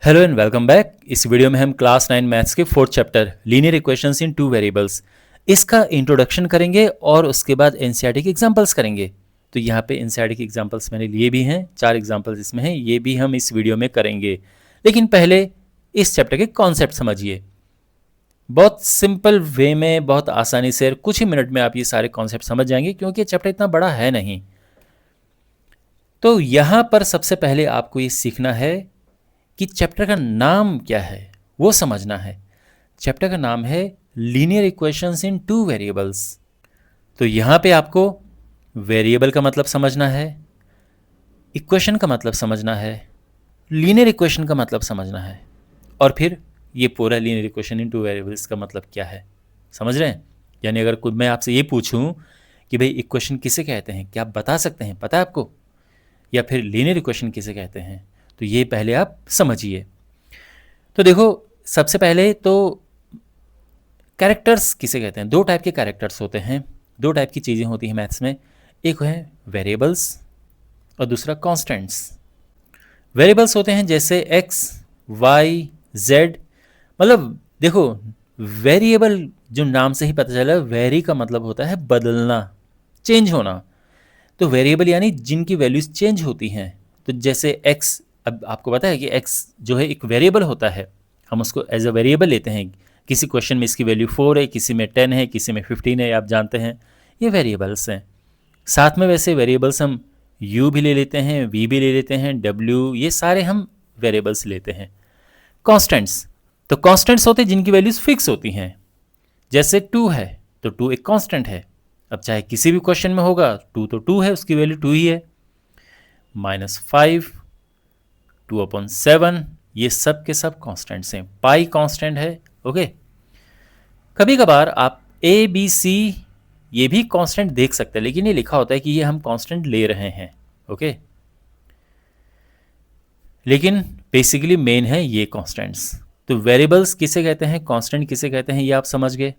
Hello and welcome back. इस video में हम क्लास 9 मैथ्स के फोर्थ चैप्टर लीनियर इक्वेशंस इन टू वेरिएबल्स इसका इंट्रोडक्शन करेंगे और उसके बाद एनसीईआरटी के एग्जांपल्स करेंगे। तो यहाँ पे एनसीईआरटी के एग्जांपल्स मैंने लिए भी हैं, 4 एग्जांपल्स इसमें हैं, ये भी हम इस वीडियो में करेंगे। लेकिन पहले इस चैप्टर के कॉन्सेप्ट समझिए। बहुत सिंपल वे में, बहुत आसानी से, कुछ ही मिनट में आप ये सारे कॉन्सेप्ट समझ जाएंगे क्योंकि चैप्टर इतना बड़ा है नहीं। तो यहाँ पर सबसे पहले आपको ये सीखना है कि चैप्टर का नाम क्या है, वो समझना है। चैप्टर का नाम है लीनियर इक्वेशंस इन टू वेरिएबल्स। तो यहाँ पे आपको वेरिएबल का मतलब समझना है, इक्वेशन का मतलब समझना है, लीनियर इक्वेशन का मतलब समझना है, और फिर ये पूरा linear equation in two variables का मतलब क्या है, समझ रहे हैं। यानी अगर कोई मैं आपसे ये पूछूं कि भाई इक्वेशन किसे कहते हैं, क्या आप बता सकते हैं, पता है आपको, या फिर लीनियर इक्वेशन किसे कहते हैं, तो ये पहले आप समझिए। तो देखो, सबसे पहले तो कैरेक्टर्स किसे कहते हैं। दो टाइप के कैरेक्टर्स होते हैं, दो टाइप की चीज़ें होती हैं मैथ्स में। एक है वेरिएबल्स और दूसरा कॉन्स्टेंट्स। वेरिएबल्स होते हैं जैसे एक्स, वाई, जेड। मतलब देखो, वेरिएबल जो नाम से ही पता चला, वेरी का मतलब होता है बदलना, चेंज होना। तो वेरिएबल यानी जिनकी वैल्यूज चेंज होती हैं। तो जैसे एक्स, अब आपको पता है कि एक्स जो है एक वेरिएबल होता है, हम उसको एज अ वेरिएबल लेते हैं। किसी क्वेश्चन में इसकी वैल्यू 4 है, किसी में 10 है, किसी में 15 है, आप जानते हैं, ये वेरिएबल्स हैं। साथ में वैसे वेरिएबल्स हम u भी ले लेते हैं, v भी ले लेते हैं, w, ये सारे हम वेरिएबल्स लेते हैं। कॉन्स्टेंट्स, तो कॉन्स्टेंट्स होते हैं जिनकी वैल्यूज फिक्स होती हैं। जैसे 2 है तो 2 एक कांस्टेंट है। अब चाहे किसी भी क्वेश्चन में होगा, 2 तो 2 है, उसकी वैल्यू 2 ही है। -5, 2/7, ये सब के सब कांस्टेंट्स हैं। पाई कांस्टेंट है, ओके। कभी कभार आप ए बी सी ये भी कांस्टेंट देख सकते हैं, लेकिन ये लिखा होता है कि ये हम कांस्टेंट ले रहे हैं, ओके। लेकिन बेसिकली मेन है ये कांस्टेंट्स। तो वेरिएबल्स किसे कहते हैं, कांस्टेंट किसे कहते हैं, ये आप समझ गए,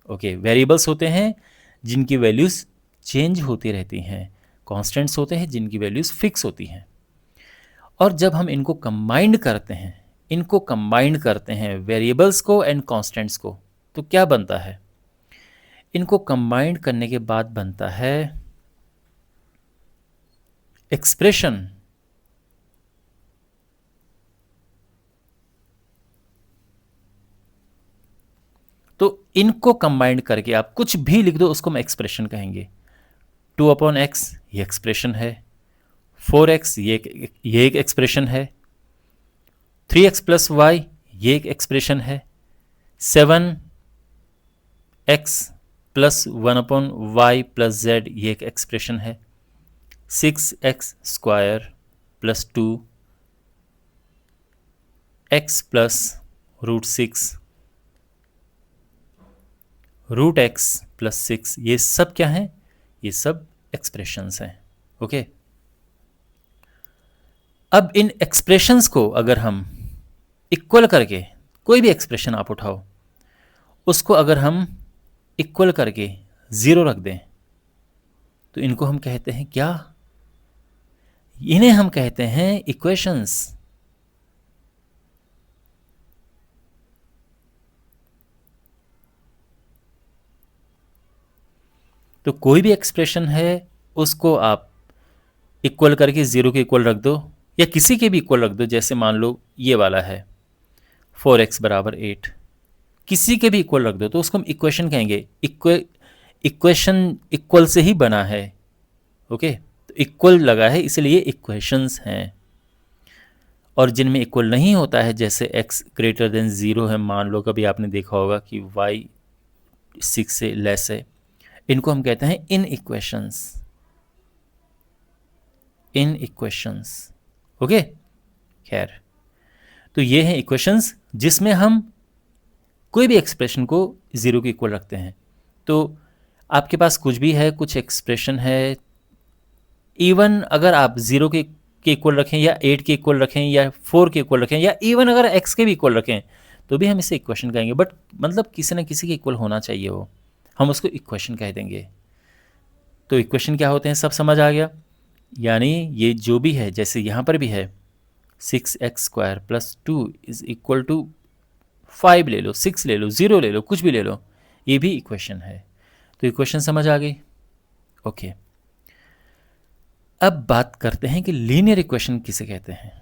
ओके। वेरिएबल्स होते हैं जिनकी वैल्यूज चेंज होती रहती हैं, कांस्टेंट्स होते हैं जिनकी वैल्यूज फिक्स होती हैं। और जब हम इनको कंबाइंड करते हैं वेरिएबल्स को एंड कांस्टेंट्स को, तो क्या बनता है। इनको कंबाइंड करने के बाद बनता है एक्सप्रेशन। तो इनको कंबाइंड करके आप कुछ भी लिख दो, उसको हम एक्सप्रेशन कहेंगे। 2/x ये एक्सप्रेशन है, 4x ये एक एक्सप्रेशन है, 3x + y ये एक एक्सप्रेशन है, 7x + 1/y + z ये एक एक्सप्रेशन है, 6x² + 2x + √6 √x + 6, ये सब क्या हैं, ये सब एक्सप्रेशंस हैं, ओके। अब इन एक्सप्रेशंस को अगर हम इक्वल करके, कोई भी एक्सप्रेशन आप उठाओ, उसको अगर हम इक्वल करके 0 रख दें, तो इनको हम कहते हैं क्या, इन्हें हम कहते हैं इक्वेशंस। तो कोई भी एक्सप्रेशन है उसको आप इक्वल करके 0 के इक्वल रख दो, या किसी के भी इक्वल रख दो। जैसे मान लो ये वाला है 4x = 8, किसी के भी इक्वल रख दो तो उसको हम इक्वेशन कहेंगे। इक्वेशन इक्वल से ही बना है, ओके। तो इक्वल लगा है इसलिए इक्वेशंस हैं। और जिनमें इक्वल नहीं होता है, जैसे x > 0 है, मान लो कभी आपने देखा होगा कि y 6 से लेस है, इनको हम कहते हैं इन इक्वेशंस, ओके। खैर, तो ये हैं इक्वेशंस जिसमें हम कोई भी एक्सप्रेशन को 0 के इक्वल रखते हैं। तो आपके पास कुछ भी है, कुछ एक्सप्रेशन है, इवन अगर आप 0 के इक्वल रखें, या 8 के इक्वल रखें, या 4 के इक्वल रखें, या इवन अगर x के भी इक्वल रखें, तो भी हम इसे इक्वेशन कहेंगे। बट मतलब किसी न किसी के इक्वल होना चाहिए, वो हम उसको इक्वेशन कह देंगे। तो इक्वेशन क्या होते हैं सब समझ आ गया। यानी ये जो भी है, जैसे यहाँ पर भी है 6x² plus 2 is equal to 5 ले लो, 6 ले लो, 0 ले लो, कुछ भी ले लो, ये भी इक्वेशन है। तो इक्वेशन समझ आ गई? ओके। अब बात करते हैं कि लीनियर इक्वेशन किसे कहते हैं।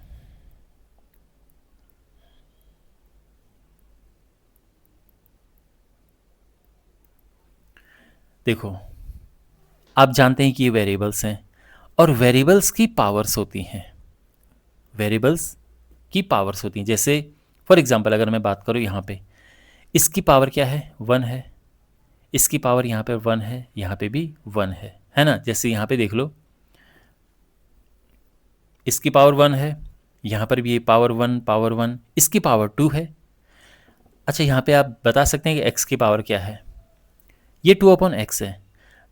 देखो, आप जानते हैं कि ये वेरिएबल्स हैं और वेरिएबल्स की पावर्स होती हैं, वेरिएबल्स की पावर्स होती हैं। जैसे फॉर एग्जांपल अगर मैं बात करूँ यहाँ पे, इसकी पावर क्या है? 1 है, इसकी पावर यहाँ पे 1 है, यहाँ पे भी 1 है ना? जैसे यहाँ पे देख लो, इसकी पावर 1 है, यहाँ पर भी ये पावर 1, इसकी पावर 2 है। अच्छा, यहाँ पे आप बता सकते हैं कि x की पावर क्या है? ये 2/x है।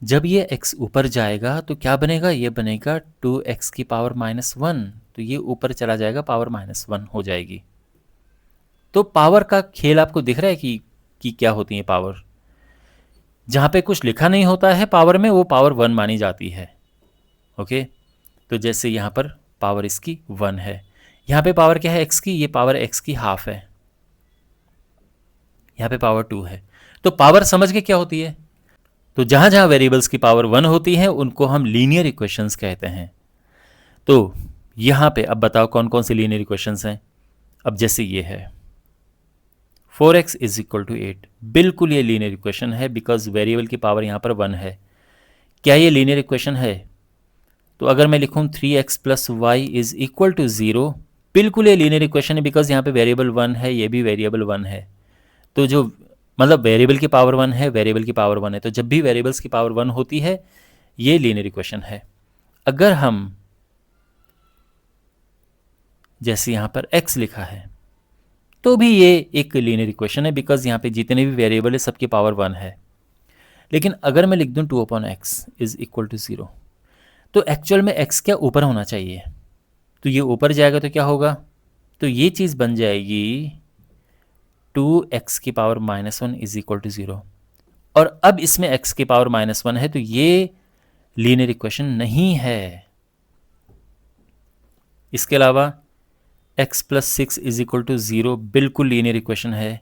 जब ये x ऊपर जाएगा तो क्या बनेगा? ये बनेगा 2x की पावर -1, तो ये ऊपर चला जाएगा, पावर -1 हो जाएगी। तो पावर का खेल आपको दिख रहा है कि क्या होती है पावर। जहाँ पे कुछ लिखा नहीं होता है पावर में, वो पावर 1 मानी जाती है। ओके, तो जैसे यहाँ पर पावर इसकी 1 है, यहाँ पे पावर क्या है x की? ये पावर x की हाफ है, यहाँ पे पावर 2 है। तो पावर समझ के क्या होती है? तो जहाँ जहाँ वेरिएबल्स की पावर 1 होती है उनको हम लीनियर इक्वेशंस कहते हैं। तो यहाँ पे अब बताओ कौन कौन से लीनियर इक्वेशंस हैं। अब जैसे ये है 4x इज इक्वल टू 8, बिल्कुल ये लीनियर इक्वेशन है बिकॉज वेरिएबल की पावर यहाँ पर 1 है। क्या ये लीनियर इक्वेशन है? तो अगर मैं लिखूँ 3x plus y is equal to 0, बिल्कुल ये लीनियर इक्वेशन है बिकॉज यहाँ पे वेरिएबल 1 है, ये भी वेरिएबल 1 है। तो जो मतलब वेरिएबल की पावर 1 है, वेरिएबल की पावर 1 है, तो जब भी वेरिएबल्स की पावर 1 होती है ये लीनियर इक्वेशन है। अगर हम जैसे यहाँ पर x लिखा है तो भी ये एक लीनियर इक्वेशन है बिकॉज यहाँ पे जितने भी वेरिएबल है सबकी पावर 1 है। लेकिन अगर मैं लिख दूँ 2/x इज इक्वल टू 0, तो एक्चुअल में x क्या ऊपर होना चाहिए, तो ये ऊपर जाएगा तो क्या होगा? तो ये चीज़ बन जाएगी 2x की पावर -1 इज इक्वल टू 0। और अब इसमें x की पावर -1 है तो ये लीनियर इक्वेशन नहीं है। इसके अलावा x plus 6 is equal to 0 बिल्कुल लीनियर इक्वेशन है।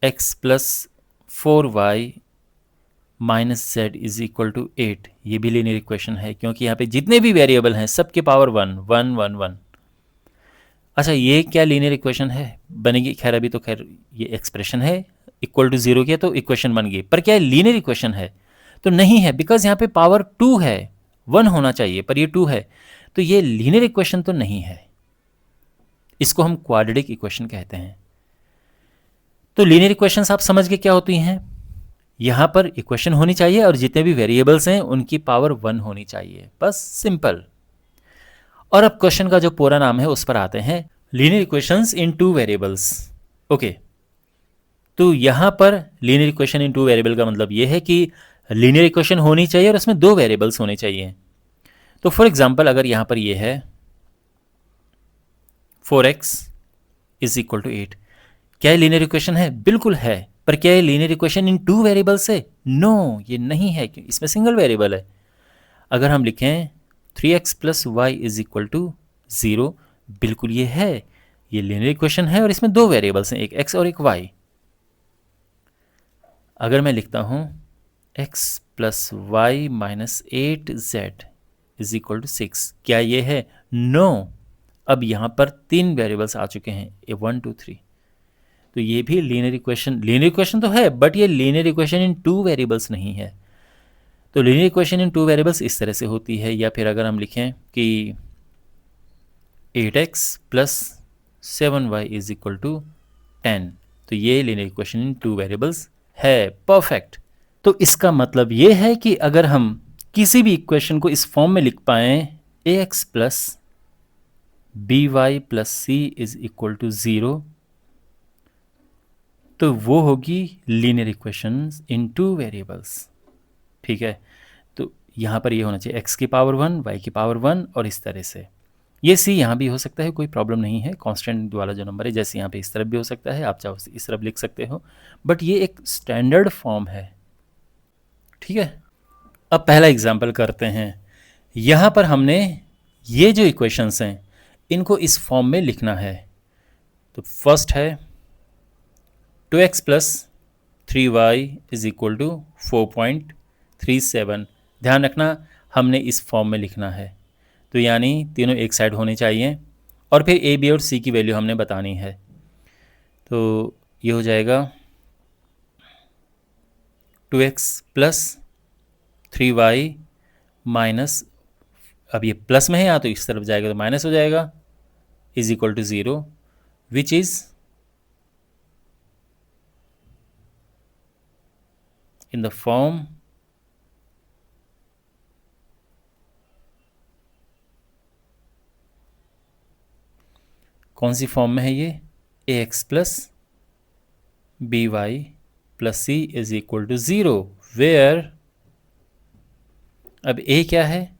x plus 4y minus z is equal to 8, ये भी लीनियर इक्वेशन है क्योंकि यहाँ पे जितने भी वेरिएबल हैं सबके पावर 1। अच्छा, ये क्या लीनियर इक्वेशन है बनेगी? खैर अभी तो खैर ये एक्सप्रेशन है, इक्वल टू 0 किया तो इक्वेशन बन गई, पर क्या लीनियर इक्वेशन है? तो नहीं है बिकॉज यहाँ पे पावर 2 है, 1 होना चाहिए पर ये 2 है, तो ये लीनियर इक्वेशन तो नहीं है। इसको हम क्वाड्रेटिक इक्वेशन कहते हैं। तो लीनियर इक्वेशंस आप समझ के क्या होती हैं? यहाँ पर इक्वेशन होनी चाहिए और जितने भी वेरिएबल्स हैं उनकी पावर 1 होनी चाहिए, बस सिंपल। और अब क्वेश्चन का जो पूरा नाम है उस पर आते हैं, लीनियर इक्वेशंस इन 2 वेरिएबल्स। ओके, तो यहाँ पर लीनियर इक्वेशन इन 2 वेरिएबल का मतलब ये है कि लीनियर इक्वेशन होनी चाहिए और उसमें 2 वेरिएबल्स होने चाहिए। तो फॉर एग्जांपल अगर यहाँ पर ये है 4x इज इक्वल टू 8, क्या ये लीनियर इक्वेशन है? बिल्कुल है, पर क्या ये लीनियर इक्वेशन इन 2 वेरिएबल्स है? नो, ये नहीं है, इसमें सिंगल वेरिएबल है। अगर हम लिखें 3x plus y is equal to 0, बिल्कुल ये है, ये लीनियर इक्वेशन है और इसमें 2 वेरिएबल्स हैं, एक x और एक y। अगर मैं लिखता हूँ x plus y minus 8z is equal to 6, क्या ये है? नो। अब यहाँ पर 3 वेरिएबल्स आ चुके हैं, 1 2 3, तो ये भी लीनियर इक्वेशन तो है, बट ये लीनियर इक्वेशन इन 2 वेरिएबल्स नहीं है। तो लीनियर इक्वेशन इन 2 वेरिएबल्स इस तरह से होती है। या फिर अगर हम लिखें कि 8x plus 7y is equal to 10, तो ये लीनियर इक्वेशन इन 2 वेरिएबल्स है। परफेक्ट। तो इसका मतलब ये है कि अगर हम किसी भी इक्वेशन को इस फॉर्म में लिख पाएँ, ax plus by plus c is equal to 0, तो वो होगी लीनियर इक्वेशन इन 2 वेरिएबल्स। ठीक है, तो यहाँ पर ये होना चाहिए x की पावर 1, y की पावर 1 और इस तरह से। ये c यहाँ भी हो सकता है, कोई प्रॉब्लम नहीं है, कांस्टेंट वाला जो नंबर है, जैसे यहाँ पे इस तरफ भी हो सकता है, आप चाहो इस तरफ लिख सकते हो, बट ये एक स्टैंडर्ड फॉर्म है। ठीक है, अब पहला एग्जाम्पल करते हैं। यहाँ पर हमने ये जो इक्वेशंस हैं इनको इस फॉर्म में लिखना है। तो फर्स्ट है 2x plus 3y is equal to 4.37। ध्यान रखना हमने इस फॉर्म में लिखना है, तो यानी तीनों एक साइड होने चाहिए और फिर a, b और c की वैल्यू हमने बतानी है। तो ये हो जाएगा 2x प्लस 3y माइनस, अब ये प्लस में है यहाँ तो इस तरफ जाएगा तो माइनस हो जाएगा, is equal to 0 which is in the form कौन सी फॉर्म में है ये, ax plus by plus c is equal to 0 where, अब a क्या है,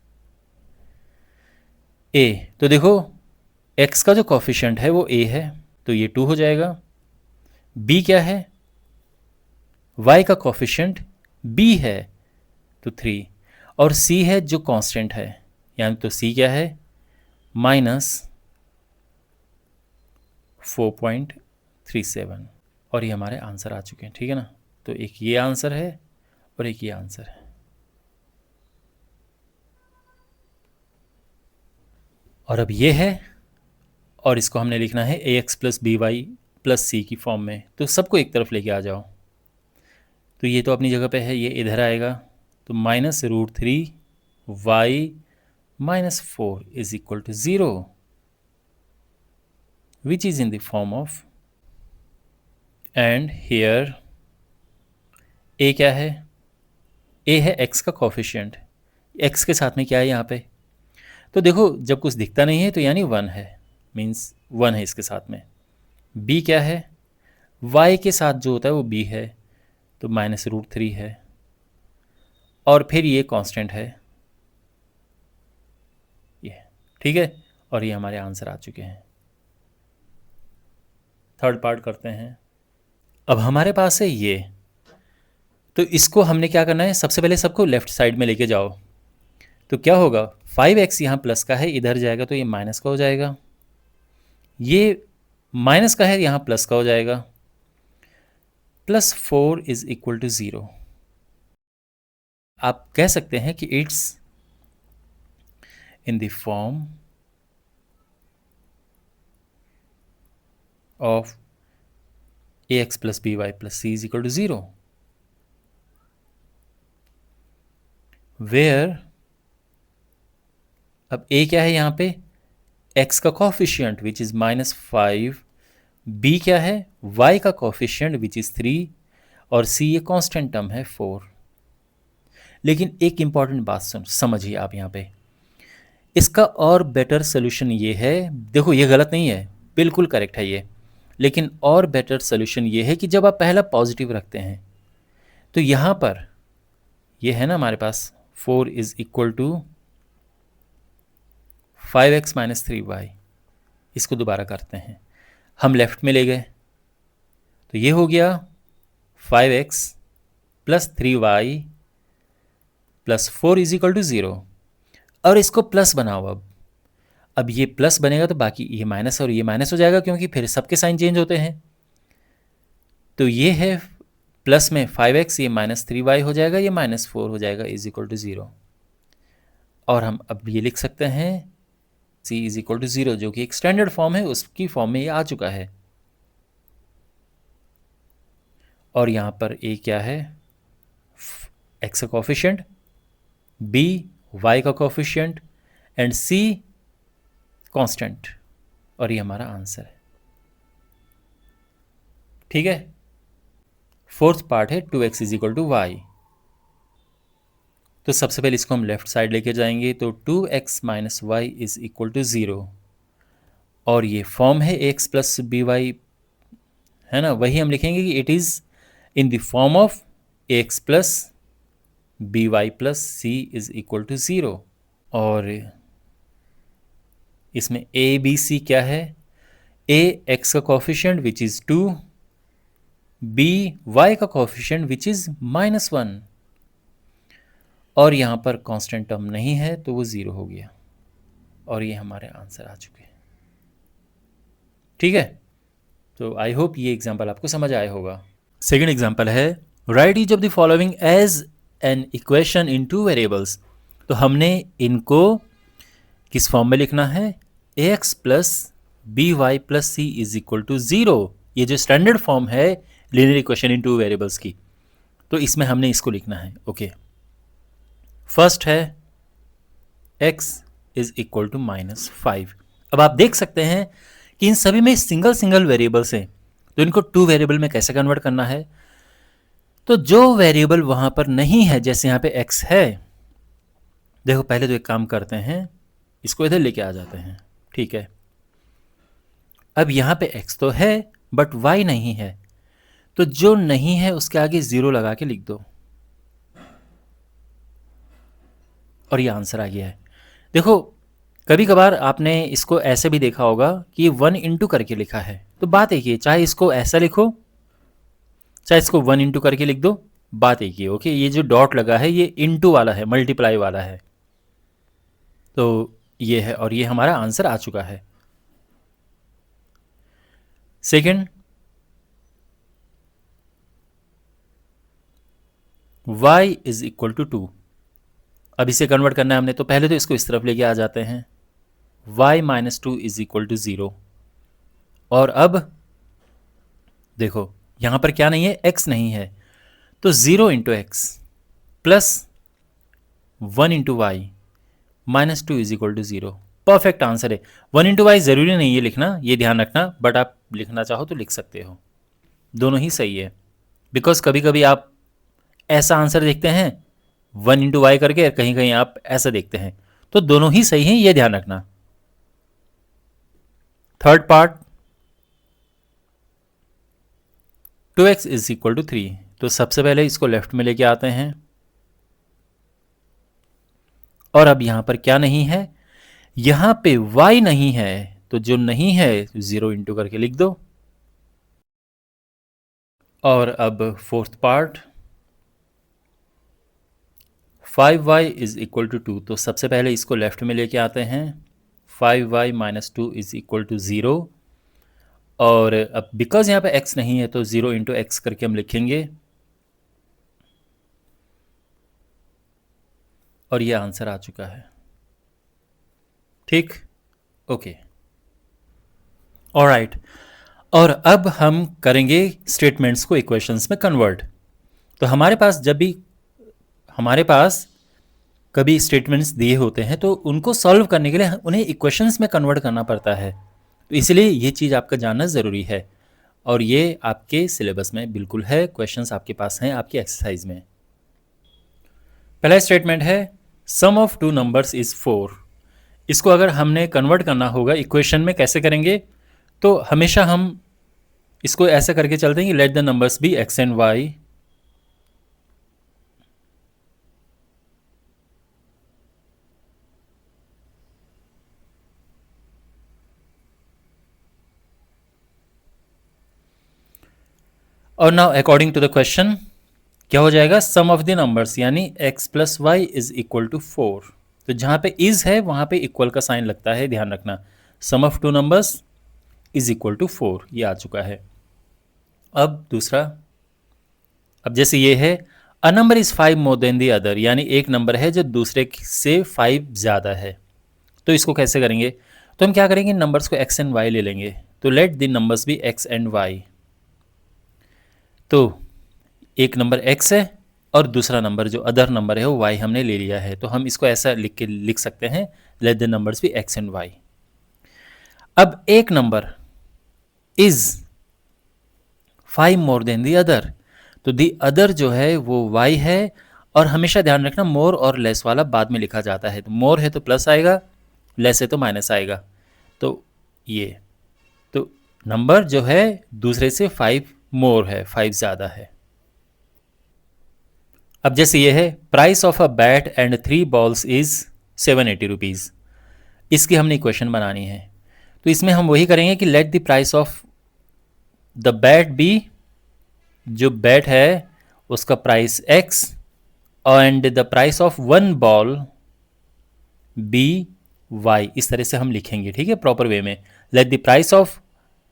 a तो देखो x का जो कॉफिशिएंट है वो a है तो ये 2 हो जाएगा, b क्या है, y का कॉफिशिएंट b है तो 3, और c है जो कांस्टेंट है, यानी तो c क्या है माइनस 4.37, और ये हमारे आंसर आ चुके हैं। ठीक है ना, तो एक ये आंसर है और एक ये आंसर है। और अब ये है और इसको हमने लिखना है ax plus b y plus c की फॉर्म में, तो सबको एक तरफ लेके आ जाओ। तो ये तो अपनी जगह पे है, ये इधर आएगा तो -√3y minus 4 is equal to 0 which is in the form of, and here a क्या है, a है x का कॉफिशिएंट, x के साथ में क्या है यहाँ पे, तो देखो जब कुछ दिखता नहीं है तो यानी 1 है, मीन्स 1 है इसके साथ में। b क्या है, y के साथ जो होता है वो b है तो -√3 है, और फिर ये कांस्टेंट है ये, ठीक है, और ये हमारे आंसर आ चुके हैं। थर्ड पार्ट करते हैं। अब हमारे पास है ये, तो इसको हमने क्या करना है, सबसे पहले सबको लेफ्ट साइड में लेके जाओ। तो क्या होगा, 5x यहाँ प्लस का है, इधर जाएगा तो ये माइनस का हो जाएगा, ये माइनस का है यहाँ प्लस का हो जाएगा, प्लस 4 इज इक्वल टू 0। आप कह सकते हैं कि it's in the form of ax plus b y plus c is equal to 0 where, अब a क्या है यहाँ पे, x का कॉफिशिएंट विच इज -5, b क्या है, y का कॉफिशिएंट विच इज 3, और c ये कांस्टेंट टर्म है 4। लेकिन एक इंपॉर्टेंट बात समझिए आप यहाँ पे, इसका और बेटर सोल्यूशन ये है, देखो ये गलत नहीं है, बिल्कुल करेक्ट है ये, लेकिन और बेटर सोल्यूशन ये है कि जब आप पहला पॉजिटिव रखते हैं तो यहाँ पर ये है ना हमारे पास 4 is equal to 5x minus 3y, इसको दोबारा करते हैं, हम लेफ्ट में ले गए तो ये हो गया 5x plus 3y plus 4 is equal to 0, और इसको प्लस बनाओ। अब ये प्लस बनेगा तो बाकी ये माइनस और ये माइनस हो जाएगा, क्योंकि फिर सबके साइन चेंज होते हैं। तो ये है प्लस में 5x, ये -3y हो जाएगा, ये -4 हो जाएगा, इज इक्वल टू 0। और हम अब ये लिख सकते हैं c इज इक्वल टू 0, जो कि एक स्टैंडर्ड फॉर्म है, उसकी फॉर्म में ये आ चुका है। और यहाँ पर a क्या है, x का कोफिशिएंट, b y का कोफिशिएंट, एंड c कांस्टेंट, और ये हमारा आंसर है। ठीक है, फोर्थ पार्ट है 2x is equal to Y. तो सबसे पहले इसको हम लेफ्ट साइड लेके जाएंगे, तो 2x minus y is equal to 0, और ये फॉर्म है x प्लस बी वाई, है ना, वही हम लिखेंगे कि it is in the form of x plus b y plus c is equal to 0। और इसमें a b c क्या है, a x का coefficient which is 2, b y का कोफिशिएंट विच इज़ -1, और यहाँ पर कांस्टेंट टर्म नहीं है तो वो 0 हो गया। और ये हमारे आंसर आ चुके हैं। ठीक है, तो आई होप ये एग्जाम्पल आपको समझ आया होगा। सेकेंड एग्जाम्पल है write each of the following as an equation in two variables. तो हमने इनको किस फॉर्म में लिखना है, ax plus b y plus c is equal to 0। ये जो स्टैंडर्ड फॉर्म है linear equation in two variables की, तो इसमें हमने इसको लिखना है। ओके, फर्स्ट है x इज इक्वल टू -5। अब आप देख सकते हैं कि इन सभी में सिंगल सिंगल वेरिएबल्स हैं, तो इनको टू वेरिएबल में कैसे कन्वर्ट करना है। तो जो वेरिएबल वहां पर नहीं है, जैसे यहाँ पे x है, देखो पहले तो एक काम करते हैं, इसको इधर लेके आ जाते हैं। ठीक है, अब यहाँ पे x तो है बट y नहीं है, तो जो नहीं है उसके आगे 0 लगा के लिख दो और ये आंसर आ गया है। देखो कभी कभार आपने इसको ऐसे भी देखा होगा कि ये 1 इंटू करके लिखा है, तो बात एक ही है, चाहे इसको ऐसा लिखो चाहे इसको 1 इंटू करके लिख दो, बात एक ही है। ओके, ये जो डॉट लगा है ये इंटू वाला है, मल्टीप्लाई वाला है, तो ये है और ये हमारा आंसर आ चुका है। Second, y is equal to 2। अब इसे कन्वर्ट करना है हमने, तो पहले तो इसको इस तरफ लेके आ जाते हैं, y minus 2 is equal to 0। और अब देखो यहां पर क्या नहीं है, x नहीं है, तो 0 into x plus 1 into y minus 2 is equal to 0। Perfect answer है। 1 इंटू वाई जरूरी नहीं है लिखना, ये ध्यान रखना, बट आप लिखना चाहो तो लिख सकते हो, दोनों ही सही है। बिकॉज कभी कभी आप ऐसा आंसर देखते हैं 1 इंटू वाई करके, कहीं कहीं आप ऐसा देखते हैं, तो दोनों ही सही हैं, ये ध्यान रखना। Third part, 2x is equal to 3। तो सबसे पहले इसको लेफ्ट में लेके आते हैं, और अब यहां पर क्या नहीं है, यहां पे y नहीं है, तो जो नहीं है 0 इंटू करके लिख दो। और अब fourth part, 5y is equal to 2। तो सबसे पहले इसको लेफ्ट में लेके आते हैं, 5y minus 2 is equal to 0। और अब बिकॉज यहाँ पे x नहीं है तो 0 इंटू एक्स करके हम लिखेंगे, और ये आंसर आ चुका है। ठीक, ओके, ऑलराइट। और अब हम करेंगे स्टेटमेंट्स को इक्वेशंस में कन्वर्ट। तो हमारे पास कभी स्टेटमेंट्स दिए होते हैं, तो उनको सॉल्व करने के लिए उन्हें इक्वेशंस में कन्वर्ट करना पड़ता है, तो इसलिए ये चीज़ आपका जानना ज़रूरी है, और ये आपके सिलेबस में बिल्कुल है, क्वेश्चंस आपके पास हैं आपकी एक्सरसाइज में। पहला स्टेटमेंट है सम ऑफ टू नंबर्स इज़ 4। इसको अगर हमने कन्वर्ट करना होगा इक्वेशन में, कैसे करेंगे, तो हमेशा हम इसको ऐसा करके चलते हैं कि let the numbers be x and y, और now according to the question क्या हो जाएगा, सम ऑफ द नंबर्स यानी x plus y is equal to 4। तो जहाँ पे इज है वहाँ पे इक्वल का साइन लगता है, ध्यान रखना। Sum of two numbers is equal to 4, ये आ चुका है। अब दूसरा, अब जैसे ये है a number is 5 more than the other, यानी एक नंबर है जो दूसरे से 5 ज़्यादा है, तो इसको कैसे करेंगे, तो हम क्या करेंगे, नंबर्स को x एंड y ले लेंगे। तो let the numbers be x and y। तो एक नंबर x है और दूसरा नंबर जो अदर नंबर है वो y हमने ले लिया है, तो हम इसको ऐसा लिख सकते हैं, let the numbers be x and y। अब एक number is 5 more than the other, तो द अदर जो है वो y है, और हमेशा ध्यान रखना मोर और लेस वाला बाद में लिखा जाता है, तो मोर है तो प्लस आएगा, लेस है तो माइनस आएगा। तो ये तो नंबर जो है दूसरे से 5 मोर है, 5 ज़्यादा है। अब जैसे ये है price of a bat and 3 balls is 780 rupees, इसकी हमने इक्वेशन बनानी है। तो इसमें हम वही करेंगे कि let the price of the bat be, जो बैट है उसका price x, and the price of 1 ball be y, इस तरह से हम लिखेंगे, ठीक है, प्रॉपर वे में। Let the price of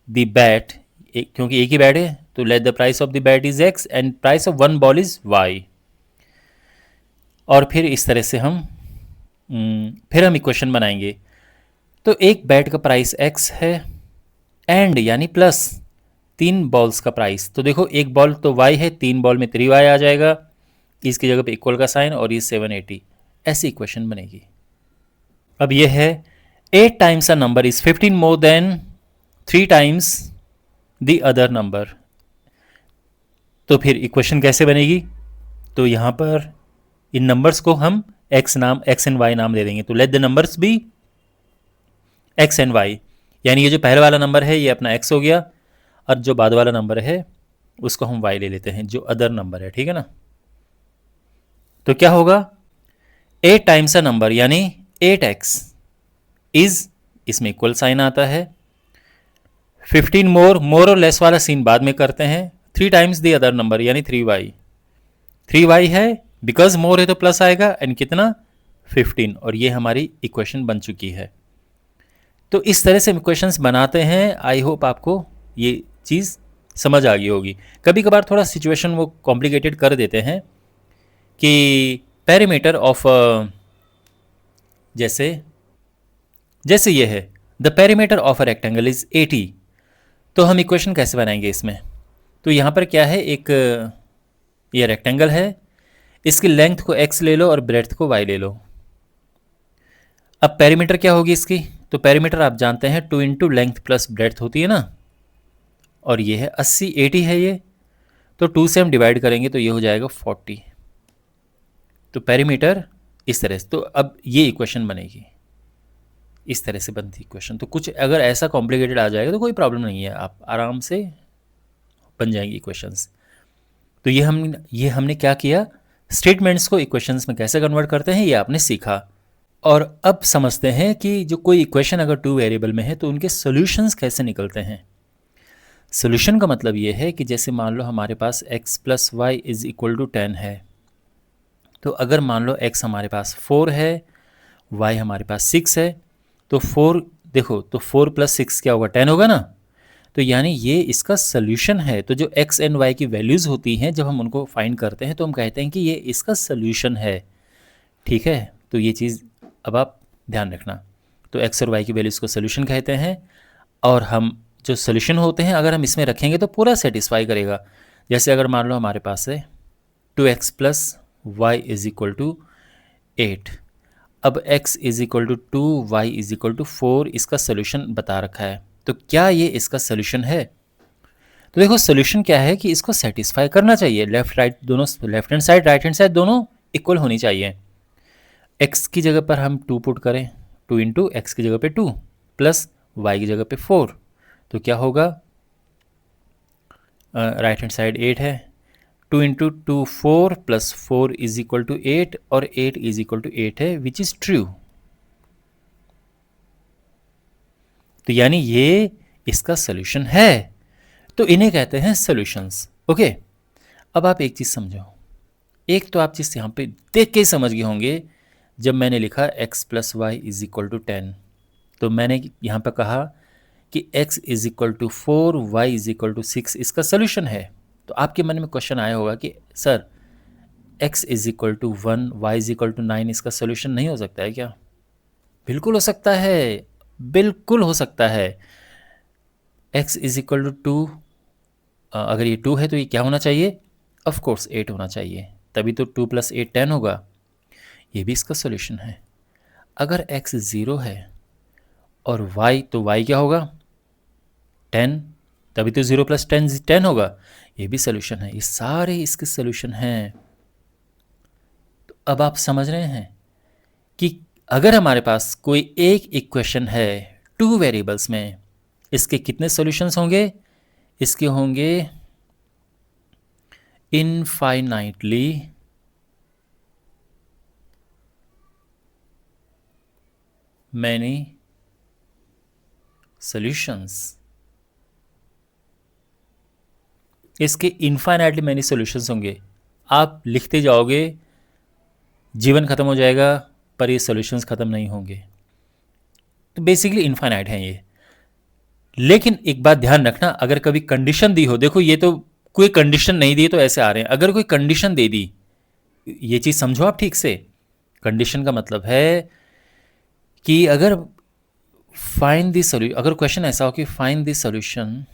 the bat, क्योंकि एक ही बैट है तो let the price of the bat is x and price of one ball is y. और फिर इस तरह से हम फिर हम इक्वेशन बनाएंगे। तो एक बैट का प्राइस एक्स है एंड यानी प्लस 3 बॉल्स का प्राइस। तो देखो एक बॉल तो वाई है, 3 बॉल में 3y आ जाएगा, इसकी जगह पे इक्वल का साइन और ये 780, ऐसी इक्वेशन बनेगी। अब ये है 8 times a number is 15 more than 3 times the other number. तो फिर इक्वेशन कैसे बनेगी? तो यहाँ पर इन नंबर्स को हम एक्स एंड वाई नाम दे देंगे। तो let the numbers be x and y, यानी ये जो पहले वाला नंबर है ये अपना एक्स हो गया, और जो बाद वाला नंबर है उसको हम वाई ले लेते हैं, जो अदर नंबर है, ठीक है ना। तो क्या होगा? 8 टाइम्स अ नंबर यानी 8x इज, इसमें इक्वल साइन आता है, 15 मोर और लेस वाला सीन बाद में करते हैं, 3 टाइम्स द अदर नंबर यानी 3y है, बिकॉज मोर है तो प्लस आएगा, एंड कितना? 15, और ये हमारी इक्वेशन बन चुकी है। तो इस तरह से हम इक्वेशंस बनाते हैं। आई होप आपको ये चीज़ समझ आ गई होगी। कभी कभार थोड़ा सिचुएशन वो कॉम्प्लिकेटेड कर देते हैं कि पेरीमीटर ऑफ, जैसे ये है the perimeter of a rectangle is 80। तो हम इक्वेशन कैसे बनाएंगे इसमें? तो यहाँ पर क्या है, एक ये रेक्टेंगल है, इसकी लेंथ को x ले लो और ब्रेड्थ को y ले लो। अब पेरीमीटर क्या होगी इसकी? तो पेरीमीटर आप जानते हैं 2 इंटू लेंथ प्लस ब्रेड्थ होती है ना, और ये है 80 है ये, तो 2 से हम डिवाइड करेंगे तो ये हो जाएगा 40। तो पेरीमीटर इस तरह से, तो अब ये इक्वेशन बनेगी, इस तरह से बनती इक्वेशन। तो कुछ अगर ऐसा कॉम्प्लिकेटेड आ जाएगा तो कोई प्रॉब्लम नहीं है, आप आराम से बन जाएंगी इक्वेशंस। तो ये हमने क्या किया, स्टेटमेंट्स को इक्वेशंस में कैसे कन्वर्ट करते हैं ये आपने सीखा। और अब समझते हैं कि जो कोई इक्वेशन अगर 2 वेरिएबल में है तो उनके सॉल्यूशंस कैसे निकलते हैं। सॉल्यूशन का मतलब ये है कि जैसे मान लो हमारे पास x plus y is equal to 10 है, तो अगर मान लो x हमारे पास 4 है, y हमारे पास 6 है, तो 4 देखो, तो 4 प्लस 6 क्या होगा? 10 होगा ना। तो यानी ये इसका सॉल्यूशन है। तो जो x एंड y की वैल्यूज़ होती हैं जब हम उनको फाइंड करते हैं तो हम कहते हैं कि ये इसका सॉल्यूशन है, ठीक है। तो ये चीज़ अब आप ध्यान रखना। तो x और y की वैल्यूज़ को सॉल्यूशन कहते हैं, और हम जो सॉल्यूशन होते हैं अगर हम इसमें रखेंगे तो पूरा सेटिस्फाई करेगा। जैसे अगर मान लो हमारे पास है 2x plus y is equal to 8, अब x is equal to 2, y is equal to 4, इसका सोल्यूशन बता रखा है। तो क्या ये इसका सोल्यूशन है? तो देखो सोल्यूशन क्या है कि इसको सेटिस्फाई करना चाहिए, लेफ्ट राइट दोनों, left hand side right hand side दोनों इक्वल होनी चाहिए। x की जगह पर हम 2 पुट करें, 2 इंटू एक्स की जगह पे 2 प्लस y की जगह पे 4, तो क्या होगा? राइट हैंड साइड 8 है, 2 into 2 4 plus 4 is equal to 8, और 8 इज इक्वल टू 8 है, विच इज ट्रू। तो यानी ये इसका सोल्यूशन है। तो इन्हें कहते हैं सोल्यूशंस। ओके, अब आप एक चीज़ समझो। एक तो आप चीज़ यहाँ पे देख के समझ गए होंगे, जब मैंने लिखा x plus y is equal to 10, तो मैंने यहाँ पर कहा कि x is equal to 4, y is equal to 6 इसका सोल्यूशन है। तो आपके मन में क्वेश्चन आया होगा कि sir x is equal to 1, y is equal to 9 इसका सोल्यूशन नहीं हो सकता है क्या? बिल्कुल हो सकता है, बिल्कुल हो सकता है। x इज इक्वल टू 2, अगर ये 2 है तो ये क्या होना चाहिए? ऑफ कोर्स 8 होना चाहिए, तभी तो 2 प्लस 8 10 होगा। ये भी इसका सोल्यूशन है। अगर x 0 है और y, तो y क्या होगा? 10, तभी तो 0 प्लस 10 10 होगा। ये भी सोल्यूशन है। ये सारे इसके सोल्यूशन हैं। तो अब आप समझ रहे हैं कि अगर हमारे पास कोई एक इक्वेशन है 2 वेरिएबल्स में, इसके कितने सॉल्यूशंस होंगे? इसके होंगे इनफाइनाइटली मैनी सॉल्यूशंस। इसके इनफाइनाइटली मैनी सॉल्यूशंस होंगे। आप लिखते जाओगे, जीवन ख़त्म हो जाएगा, पर ये सॉल्यूशंस ख़त्म नहीं होंगे। तो बेसिकली इनफाइनाइट है ये। लेकिन एक बात ध्यान रखना, अगर कभी कंडीशन दी हो, देखो ये तो कोई कंडीशन नहीं दी तो ऐसे आ रहे हैं, अगर कोई कंडीशन दे दी, ये चीज समझो आप ठीक से। कंडीशन का मतलब है कि अगर फाइंड द सॉल्यूशन, अगर क्वेश्चन ऐसा हो कि find the solution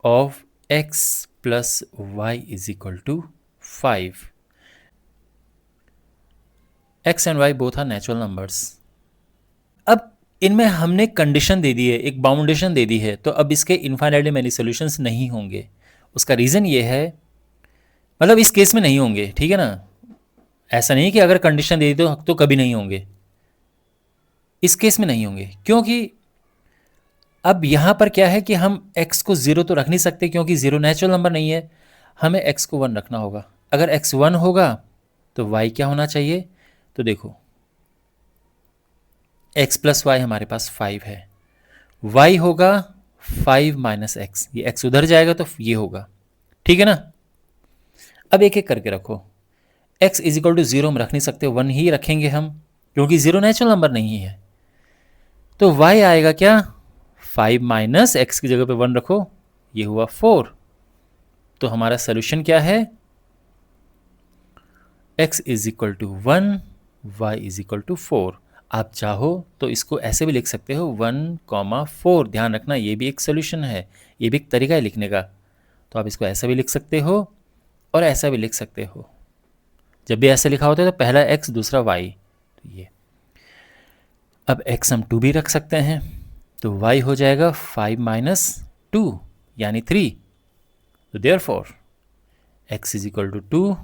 of x plus y is equal to 5, x and y both are natural numbers. अब इनमें हमने कंडीशन दे दी है, एक बाउंडेशन दे दी है, तो अब इसके इनफाइनाइटली मैनी सॉल्यूशंस नहीं होंगे। उसका रीज़न ये है, मतलब इस केस में नहीं होंगे, ठीक है ना। ऐसा नहीं कि अगर कंडीशन दे दी तो कभी नहीं होंगे, इस केस में नहीं होंगे, क्योंकि अब यहाँ पर क्या है कि हम x को 0 तो रख नहीं सकते, क्योंकि 0 नेचुरल नंबर नहीं है, हमें x को 1 रखना होगा। अगर x 1 होगा तो y क्या होना चाहिए, तो देखो x प्लस वाई हमारे पास 5 है, y होगा 5 माइनस एक्स, ये x उधर जाएगा तो ये होगा, ठीक है ना। अब एक एक करके रखो, x इज इक्वल टू 0 हम रख नहीं सकते, 1 ही रखेंगे हम, क्योंकि 0 नेचुरल नंबर नहीं है। तो y आएगा क्या, 5 माइनस एक्स की जगह पे 1 रखो, ये हुआ 4। तो हमारा सोल्यूशन क्या है, x is equal to 1, y is equal to 4। आप चाहो तो इसको ऐसे भी लिख सकते हो 1,4। ध्यान रखना ये भी एक सोल्यूशन है, ये भी एक तरीका है लिखने का। तो आप इसको ऐसा भी लिख सकते हो और ऐसा भी लिख सकते हो। जब भी ऐसे लिखा होता है तो पहला x दूसरा y, तो ये। अब x हम 2 भी रख सकते हैं, तो y हो जाएगा 5 माइनस 2 यानी 3। तो therefore x is equal to 2,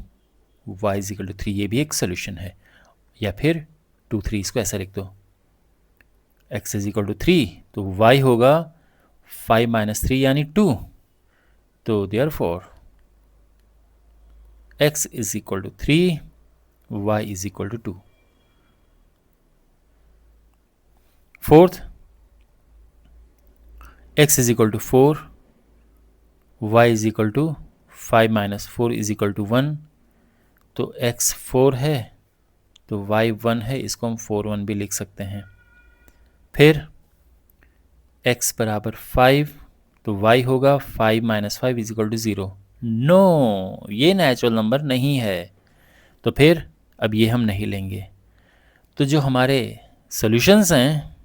y is equal to 3, ये भी एक सोल्यूशन है। या फिर 2 3 इसको ऐसा लिख दो, x इज इक्वल टू 3, तो y होगा 5 माइनस 3 यानी 2। तो therefore x is equal to 3, y is equal to 2। Fourth, x is equal to 4, y is equal to 5 minus 4 is equal to 1। तो x 4 है तो y 1 है, इसको हम 4 1 भी लिख सकते हैं। फिर x बराबर 5, तो y होगा 5 minus 5 is equal to 0। No, ये नेचुरल नंबर नहीं है, तो फिर अब ये हम नहीं लेंगे। तो जो हमारे सॉल्यूशंस हैं,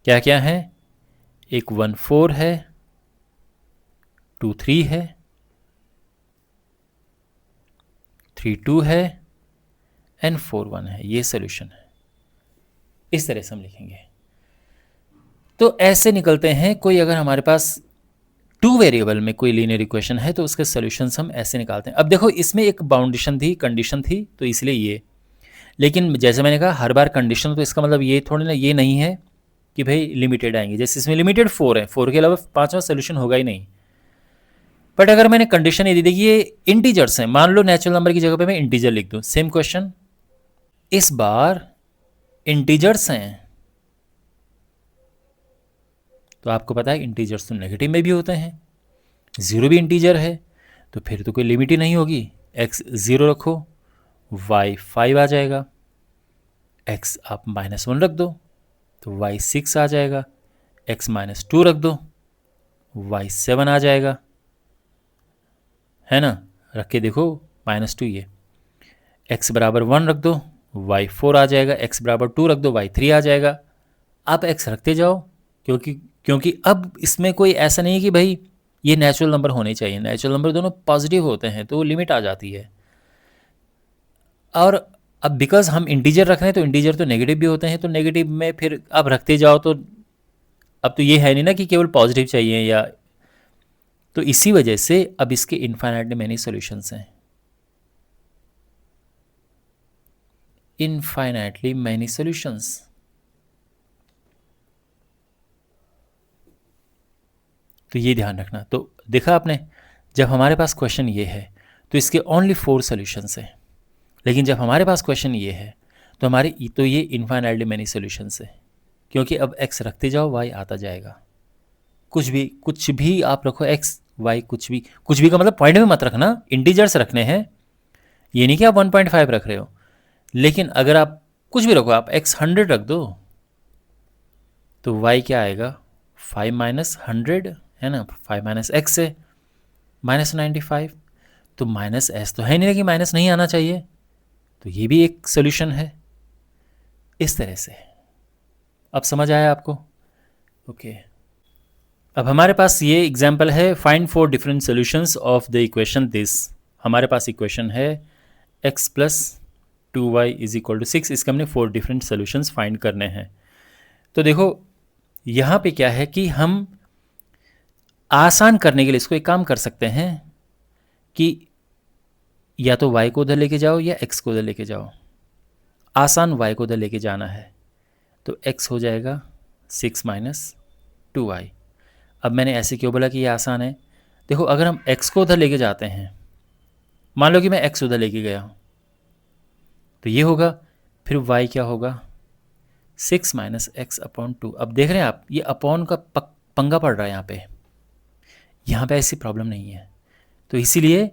क्या क्या है, एक 1 4 है, 2 3 है, 3 2 है एंड 4 1 है, ये सोल्यूशन है। इस तरह से हम लिखेंगे। तो ऐसे निकलते हैं, कोई अगर हमारे पास 2 वेरिएबल में कोई लीनियर इक्वेशन है तो उसके सॉल्यूशंस हम ऐसे निकालते हैं। अब देखो इसमें एक बाउंडेशन थी, कंडीशन थी, तो इसलिए ये। लेकिन जैसे मैंने कहा हर बार कंडीशन, तो इसका मतलब ये थोड़ी ना, ये नहीं है कि भाई लिमिटेड आएंगे। जैसे इसमें लिमिटेड 4 है, 4 के अलावा 5वां सोल्यूशन होगा ही नहीं। बट अगर मैंने कंडीशन ये दी देखिए ये इंटीजर्स हैं, मान लो नेचुरल नंबर की जगह पे मैं इंटीजर लिख दूं, सेम क्वेश्चन। इस बार इंटीजर्स हैं, तो आपको पता है इंटीजर्स तो नेगेटिव में भी होते हैं, 0 भी इंटीजर है, तो फिर तो कोई लिमिट ही नहीं होगी। x 0 रखो, y 5 आ जाएगा, x आप -1 रख दो तो y 6 आ जाएगा, x -2 रख दो y 7 आ जाएगा, है ना। रख के देखो -2, ये x बराबर 1 रख दो y 4 आ जाएगा, x बराबर 2 रख दो y 3 आ जाएगा। आप x रखते जाओ, क्योंकि अब इसमें कोई ऐसा नहीं है कि भाई ये नेचुरल नंबर होने चाहिए। नेचुरल नंबर दोनों पॉजिटिव होते हैं तो लिमिट आ जाती है। और अब बिकॉज हम इंटीजर रख रहे हैं तो इंटीजर तो नेगेटिव भी होते हैं, तो नेगेटिव में फिर आप रखते जाओ, तो अब तो ये है नहीं ना कि केवल पॉजिटिव चाहिए या, तो इसी वजह से अब इसके इनफाइनाइटली मैनी सॉल्यूशंस हैं, इनफाइनाइटली मैनी सॉल्यूशंस। तो ये ध्यान रखना। तो देखा आपने, जब हमारे पास क्वेश्चन ये है तो इसके ओनली 4 सॉल्यूशंस हैं, लेकिन जब हमारे पास क्वेश्चन ये है तो ये इनफाइनाइटली मैनी सॉल्यूशंस है, क्योंकि अब x रखते जाओ y आता जाएगा। कुछ भी आप रखो, x y कुछ भी का मतलब पॉइंट में मत रखना, इंटीजर्स रखने हैं, ये नहीं कि आप 1.5 रख रहे हो। लेकिन अगर आप कुछ भी रखो, आप x 100 रख दो, तो y क्या आएगा, 5 माइनस 100 है ना, 5 माइनस एक्स है -95, तो माइनस एस तो है नहीं, कि माइनस नहीं आना चाहिए, तो ये भी एक सोल्यूशन है। इस तरह से अब समझ आया आपको? ओके अब हमारे पास ये एग्जाम्पल है, find 4 different solutions of the equation this. हमारे पास इक्वेशन है x plus 2y is equal to 6, इसके हमने 4 डिफरेंट सोल्यूशंस फाइंड करने हैं। तो देखो यहाँ पे क्या है कि हम आसान करने के लिए इसको एक काम कर सकते हैं कि या तो y को उधर लेके जाओ या x को उधर लेके जाओ। आसान y को उधर लेके जाना है, तो x हो जाएगा 6 माइनस 2y। अब मैंने ऐसे क्यों बोला कि ये आसान है? देखो अगर हम x को उधर लेके जाते हैं, मान लो कि मैं x उधर लेके गया हूँ, तो ये होगा, फिर y क्या होगा, 6 माइनस एक्स अपॉन 2। अब देख रहे हैं आप, ये अपॉन का पंगा पड़ रहा है यहाँ पे ऐसी प्रॉब्लम नहीं है, तो इसीलिए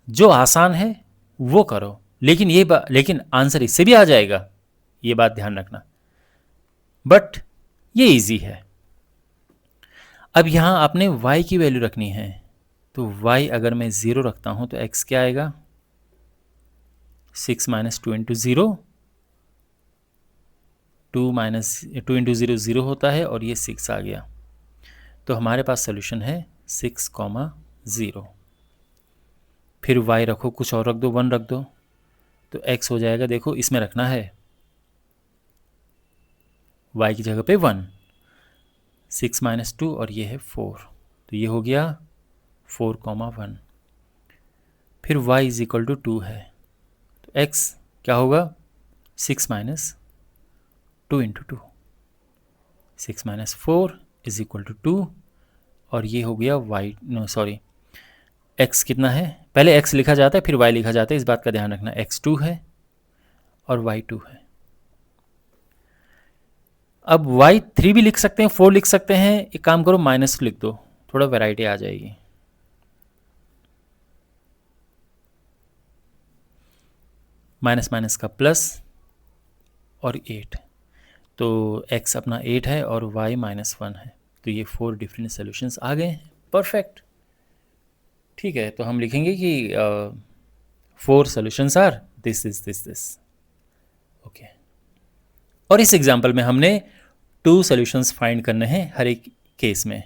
जो आसान है वो करो, लेकिन आंसर इससे भी आ जाएगा, ये बात ध्यान रखना, बट ये इजी है। अब यहाँ आपने y की वैल्यू रखनी है, तो y अगर मैं 0 रखता हूँ तो x क्या आएगा, 6 माइनस 2 इंटू 0, 2 माइनस 2 इंटू 0 0 होता है, और ये 6 आ गया, तो हमारे पास सोल्यूशन है 6,0। फिर y रखो, कुछ और रख दो, 1 रख दो, तो x हो जाएगा, देखो इसमें रखना है y की जगह पे 1, 6 माइनस 2 और ये है 4, तो ये हो गया 4,1। फिर y इज इक्वल टू 2 है, तो x क्या होगा, 6 minus 2 into 2, 6 minus 4 is equal to 2, और ये हो गया x कितना है, पहले x लिखा जाता है फिर y लिखा जाता है, इस बात का ध्यान रखना, x 2 है और y 2 है। अब y 3 भी लिख सकते हैं, 4 लिख सकते हैं, एक काम करो माइनस लिख दो, थोड़ा वैरायटी आ जाएगी। माइनस माइनस का प्लस और 8, तो x अपना 8 है और y -1 है, तो ये 4 डिफरेंट सॉल्यूशंस आ गए हैं, परफेक्ट। ठीक है, तो हम लिखेंगे कि 4 सॉल्यूशंस आर दिस। ओके, और इस एग्जांपल में हमने 2 सॉल्यूशंस फाइंड करने हैं हर एक केस में।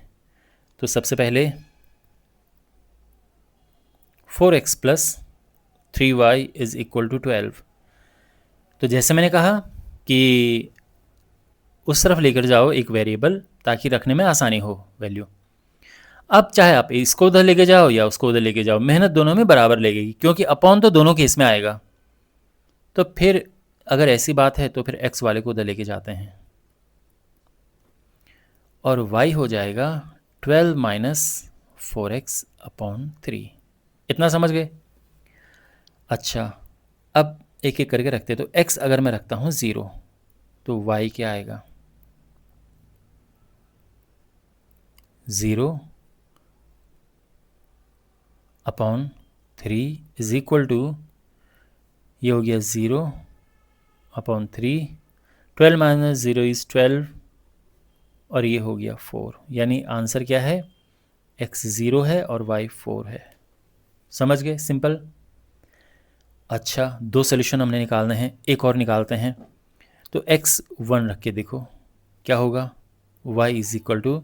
तो सबसे पहले 4x plus 3y is equal to 12। तो जैसे मैंने कहा कि उस तरफ लेकर जाओ एक वेरिएबल, ताकि रखने में आसानी हो वैल्यू। अब चाहे आप इसको उधर लेके जाओ या उसको उधर लेके जाओ, मेहनत दोनों में बराबर लगेगी, क्योंकि अपॉन तो दोनों केस में आएगा। तो फिर अगर ऐसी बात है तो फिर x वाले को उधर लेके जाते हैं, और y हो जाएगा 12 माइनस 4x अपॉन 3। इतना समझ गए? अच्छा, अब एक एक करके रखते, तो x अगर मैं रखता हूँ 0, तो y क्या आएगा, 0 अपॉन 3 इज इक्वल टू, ये हो गया 0 अपॉन 3, 12 माइनस 0 इज 12, और ये हो गया 4। यानी आंसर क्या है, x 0 है और y 4 है। समझ गए? सिंपल। अच्छा, 2 सोल्यूशन हमने निकालने हैं, एक और निकालते हैं। तो x 1 रख के देखो क्या होगा, y is equal to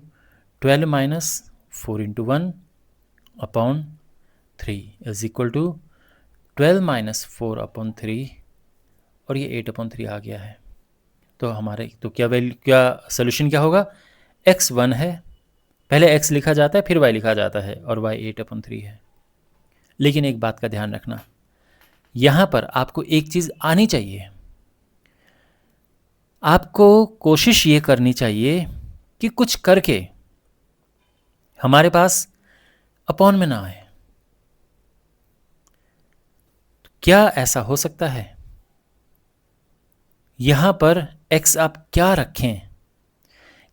12 minus 4 into 1 upon 3 is equal to 12 minus 4 upon 3, और ये 8 अपॉन 3 आ गया है। तो हमारे तो क्या सोल्यूशन क्या होगा, x 1 है, पहले x लिखा जाता है फिर y लिखा जाता है, और y 8 अपॉन 3 है। लेकिन एक बात का ध्यान रखना, यहाँ पर आपको एक चीज़ आनी चाहिए, आपको कोशिश ये करनी चाहिए कि कुछ करके हमारे पास अपॉन में ना आए। क्या ऐसा हो सकता है? यहाँ पर x आप क्या रखें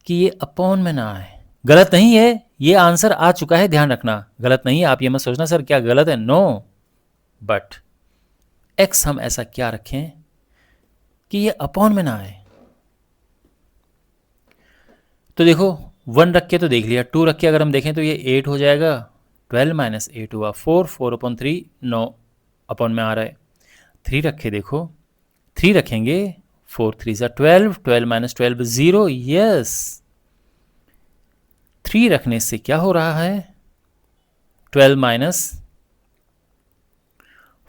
कि ये अपॉन में ना आए? गलत नहीं है, ये आंसर आ चुका है, ध्यान रखना, गलत नहीं है। आप ये मत सोचना सर क्या गलत है, नो, बट x हम ऐसा क्या रखें कि ये अपॉन में ना आए। तो देखो 1 रख के तो देख लिया, 2 रख के अगर हम देखें तो ये 8 हो जाएगा, 12 माइनस 8 हुआ 4, 4/3 9 अपॉन में आ रहा है। 3 रखे देखो, 3 रखेंगे, 4 3 ज़ा 12, 12 माइनस 12 0, यस। 3 रखने से क्या हो रहा है, 12 माइनस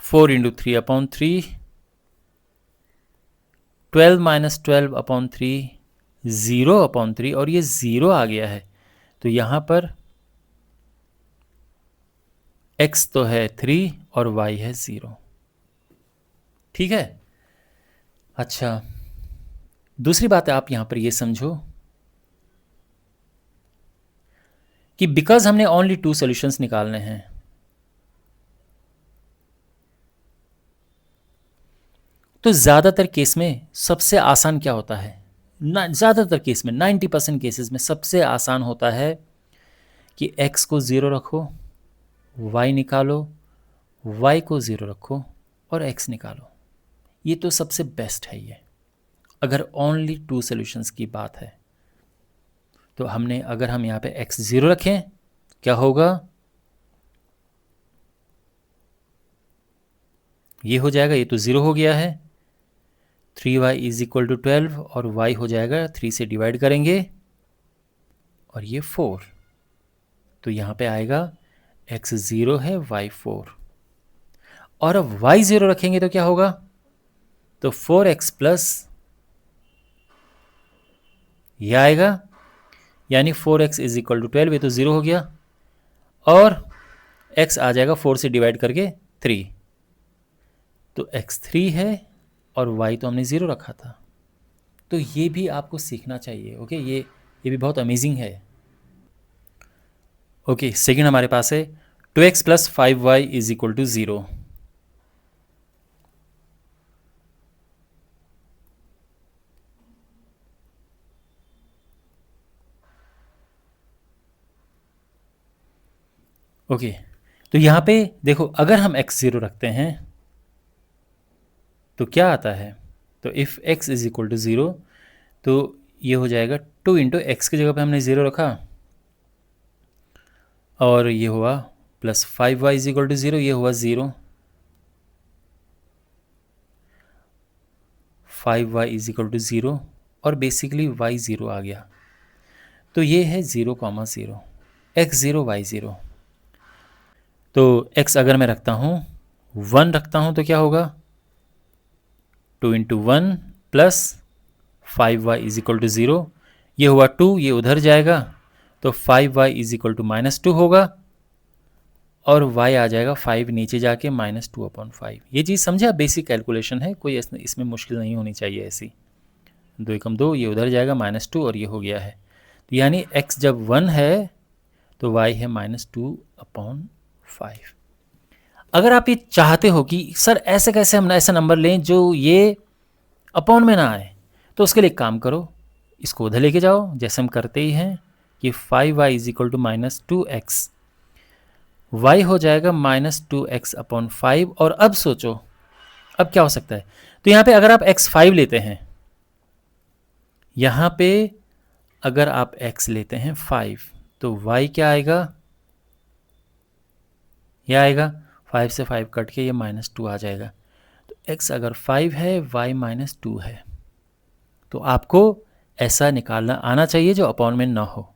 4 इंटू 3/3, 12 माइनस 12/3 0/3, और ये 0 आ गया है। तो यहाँ पर x तो है 3 और y है 0, ठीक है। अच्छा, दूसरी बात है, आप यहाँ पर ये समझो कि बिकॉज हमने ओनली 2 सॉल्यूशंस निकालने हैं, तो ज़्यादातर केस में सबसे आसान क्या होता है ना, ज़्यादातर केस में 90% केसेस में सबसे आसान होता है कि x को 0 रखो, y निकालो, y को 0 रखो और x निकालो। ये तो सबसे बेस्ट है ये, अगर ओनली 2 सॉल्यूशंस की बात है। तो हमने, अगर हम यहाँ पे x 0 रखें क्या होगा, ये हो जाएगा, ये तो 0 हो गया है, 3y इज इक्वल टू 12 और y हो जाएगा 3 से डिवाइड करेंगे और ये 4, तो यहाँ पे आएगा x 0 है, y 4, और अब y 0 रखेंगे तो क्या होगा, तो 4x प्लस ये आएगा, यानी 4x इज इक्वल टू 12, ये तो 0 हो गया, और x आ जाएगा 4 से डिवाइड करके 3, तो x 3 है और y तो हमने 0 रखा था। तो ये भी आपको सीखना चाहिए, ओके, ये भी बहुत अमेजिंग है। ओके, सेकेंड हमारे पास है 2x plus 5y is equal to 0। Okay, तो यहाँ पे देखो, अगर हम x 0 रखते हैं तो क्या आता है, तो if x is equal to 0, तो ये हो जाएगा 2 इंटू एक्स की जगह पे हमने 0 रखा, और ये हुआ plus 5y is equal to 0, ये हुआ 0, 5y इज इक्वल टू 0, और बेसिकली y 0 आ गया। तो ये है 0,0, x 0 y 0। तो x अगर मैं रखता हूँ 1 रखता हूँ तो क्या होगा, 2 into 1 plus 5y is equal to 0, ये हुआ 2, ये उधर जाएगा, तो 5y इज इक्वल टू -2 होगा, और y आ जाएगा 5 नीचे जाके -2/5। ये चीज़ समझा, बेसिक कैलकुलेशन है, कोई इसमें मुश्किल नहीं होनी चाहिए ऐसी। 2 एकम 2, ये उधर जाएगा -2, और ये हो गया है। तो यानी x जब 1 है तो y है -2/5। अगर आप ये चाहते हो कि सर ऐसे कैसे हम ऐसा नंबर लें जो ये अपॉन में ना आए, तो उसके लिए एक काम करो, इसको उधर लेके जाओ, जैसे हम करते ही हैं कि 5y is equal to -2x, y हो जाएगा -2x/5। और अब सोचो, अब क्या हो सकता है, तो यहाँ पे अगर आप x 5 लेते हैं, यहाँ पे अगर आप x लेते हैं 5, तो y क्या आएगा, यह आएगा 5 से 5 कट के ये -2 आ जाएगा। तो x अगर 5 है, y -2 है, तो आपको ऐसा निकालना आना चाहिए जो अपॉन में ना हो।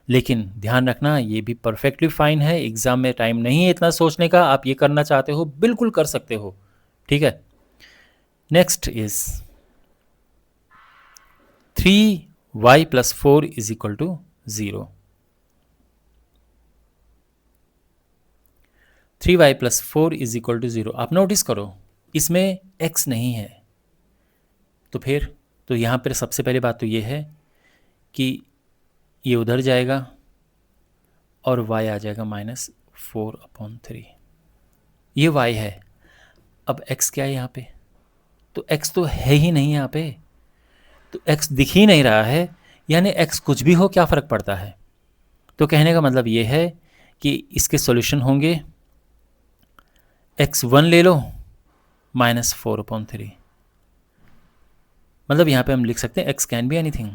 लेकिन ध्यान रखना, ये भी परफेक्टली फाइन है, एग्जाम में टाइम नहीं है इतना सोचने का, आप ये करना चाहते हो बिल्कुल कर सकते हो, ठीक है। Next is 3y plus 4 is equal to 0। 3y plus 4 is equal to 0। आप नोटिस करो इसमें x नहीं है, तो फिर तो यहाँ पर सबसे पहले बात तो ये है कि ये उधर जाएगा और y आ जाएगा -4/3, ये y है। अब x क्या है यहाँ पे, तो x तो है ही नहीं यहाँ पे, तो x दिख ही नहीं रहा है, यानी x कुछ भी हो क्या फ़र्क पड़ता है। तो कहने का मतलब ये है कि इसके सॉल्यूशन होंगे x1 ले लो -4/3, मतलब यहाँ पे हम लिख सकते हैं x कैन बी एनीथिंग।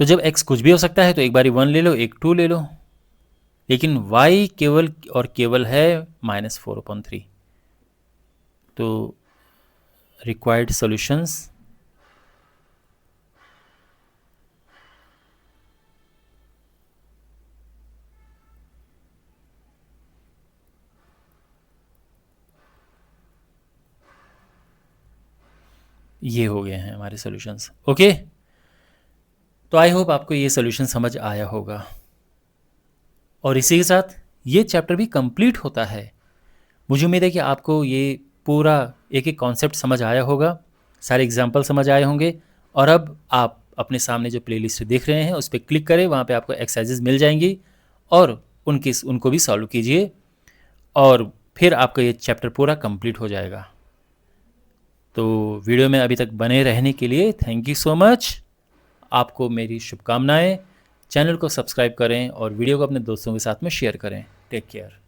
तो जब x कुछ भी हो सकता है तो एक बारी 1 ले लो, एक 2 ले लो, लेकिन y केवल और केवल है -4/3। तो रिक्वायर्ड सॉल्यूशंस ये हो गए हैं हमारे सॉल्यूशंस। ओके, तो आई होप आपको ये सॉल्यूशन समझ आया होगा, और इसी के साथ ये चैप्टर भी कंप्लीट होता है। मुझे उम्मीद है कि आपको ये पूरा एक एक कॉन्सेप्ट समझ आया होगा, सारे एग्जाम्पल समझ आए होंगे, और अब आप अपने सामने जो प्लेलिस्ट देख रहे हैं उस पर क्लिक करें, वहाँ पे आपको एक्सरसाइजेज मिल जाएंगी और उनको भी सॉल्व कीजिए, और फिर आपका ये चैप्टर पूरा कंप्लीट हो जाएगा। तो वीडियो में अभी तक बने रहने के लिए थैंक यू सो मच। आपको मेरी शुभकामनाएं। चैनल को सब्सक्राइब करें और वीडियो को अपने दोस्तों के साथ में शेयर करें। Take care.